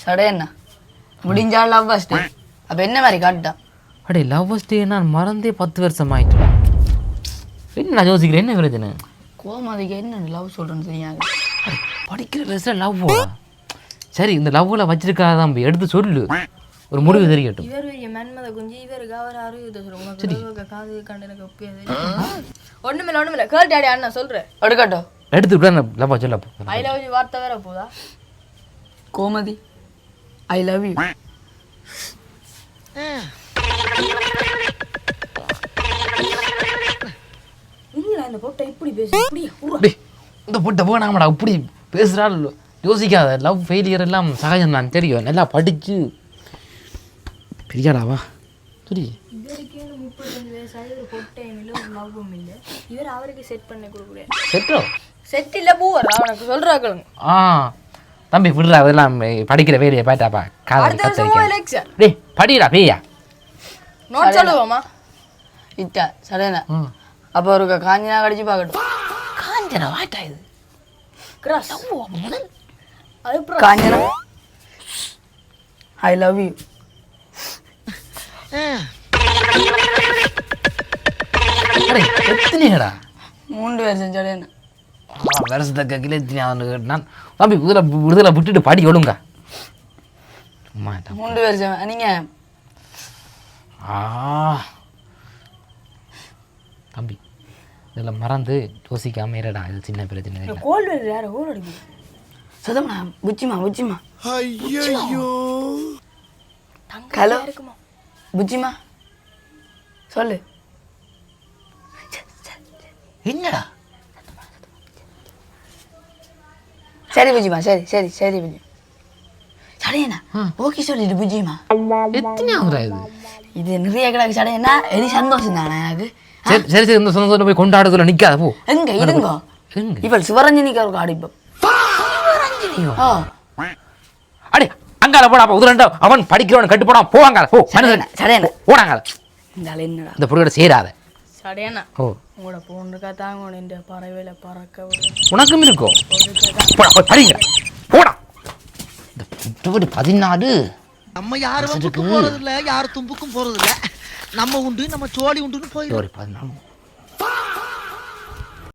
சடையண்ணா முடிஞ்சா love first அப்போ என்ன மாதிரி காட்டுட்டான்? அடே லவ் ஃபர்ஸ்ட் நான் மறந்தே 10 வருஷம் ஆயிட்டு. என்ன நான் யோசிக்கிறேன், என்ன பிரச்சனை? கோமாதிக்கு என்ன லவ் சொல்கிறேன்னு தெரியாது. படிக்கிற வயசில் லவ்வா? சரி, இந்த லவ்வில் வச்சிருக்காத தம்பி எடுத்து சொல்லு, ஒரு முடிவு தெரியட்டும். இவர் மன்மத குஞ்சு இவருக்கு அவர் அறிவுத காது கண்டு எனக்கு ஒண்ணுமில்ல கேட்டாடி அண்ணா சொல்றேன் எடுக்கட்டும். எடுத்து விட லவ்வா சொல்ல ஐ லவ் யூ வார்த்தை வேற போதா? Gomathi I love you. இந்த பொட்டை இப்படி பேசு, இந்த பொட்டை போனாங்கடா இப்படி பேசுகிறாள். யோசிக்காத, லவ் ஃபெயிலியர் எல்லாம் சகஜம் தான் தெரியும். நல்லா படித்து பெரியாளாவா சரி. இவருக்கு 35 வயசாகி ஒரு பொட்டையும் இல்லை ஒரு லவ்வும் இல்லை. இவர் அவருக்கு செட் பண்ணி கொடுக்குறேன். செட்டோ செட் இல்லை பூவர் அவனுக்கு சொல்கிறாக்களுங்க. தம்பி விடுறா, அதெல்லாம் படிக்கிற வேலையை பாட்டாப்பா. அடுத்த வருஷம் எலெக்ஷன் டே படிடா பேயா. நோட் சொல்லுவோமா? இட்டா சடையண்ணா அப்போ ஒரு காஞ்சனா கடிச்சு பார்க்கட்டும். காஞ்சனா வாட்டா இது கிராஸ் அது காஞ்சனா ஐ லவ் யூ. எத்தனைடா? 3 வருஷம் சடையண்ணா. வருஷத்துக்கு கீழே நான் தம்பி விடுதலை விட்டுட்டு பாடி ஒழுங்க. 3 வருஷம் நீங்கள் தம்பி இதெல்லாம் மறந்து யோசிக்காம இருடா, இது சின்ன பிரச்சனை. கோல் வேறு யாரை கோல் அடிக்குது? சுதம்ண்ணா புச்சிமா புச்சிமா. ஐயோ ஹலோ புச்சிமா சொல்லு. என்னடா? சரி புஜிமா, சரி சரி சரி புஜி. சடையண்ணா ஓகே சொல்லிட்டு புஜிமா. எத்தனையாவதா இது? இது நிறைய கிடக்கு சடையண்ணா. எது சந்தோஷம் தானே எனக்கு. சரி சரி சரி, இந்த சொந்த போய் கொண்டாடுறதுல நிற்காத போ. எங்க இருங்கோ எங்க இவள் சிவரஞ்சனிக்கு ஒரு ஆடிப்போம். அடே அங்கால போடா, உதிரண்டா அவன் படிக்கிறவன் கட்டு போடா, போவாங்க போ. சடையண்ணா போடாங்க என்னடா இந்த பொருளோட சேராத. சடையண்ணா ஓ உங்களோட பொண்ணுக்கா தாங்க இந்த பறவையில பறக்க உனக்கும் இருக்கும். போடா போய் படிங்க போடா. இந்த 14 நம்ம யாரும் போறது இல்ல, யாரும் தும்புக்கும் போறது இல்ல. நம்ம உண்டு நம்ம சோழி உண்டுன்னு போயிடும். 14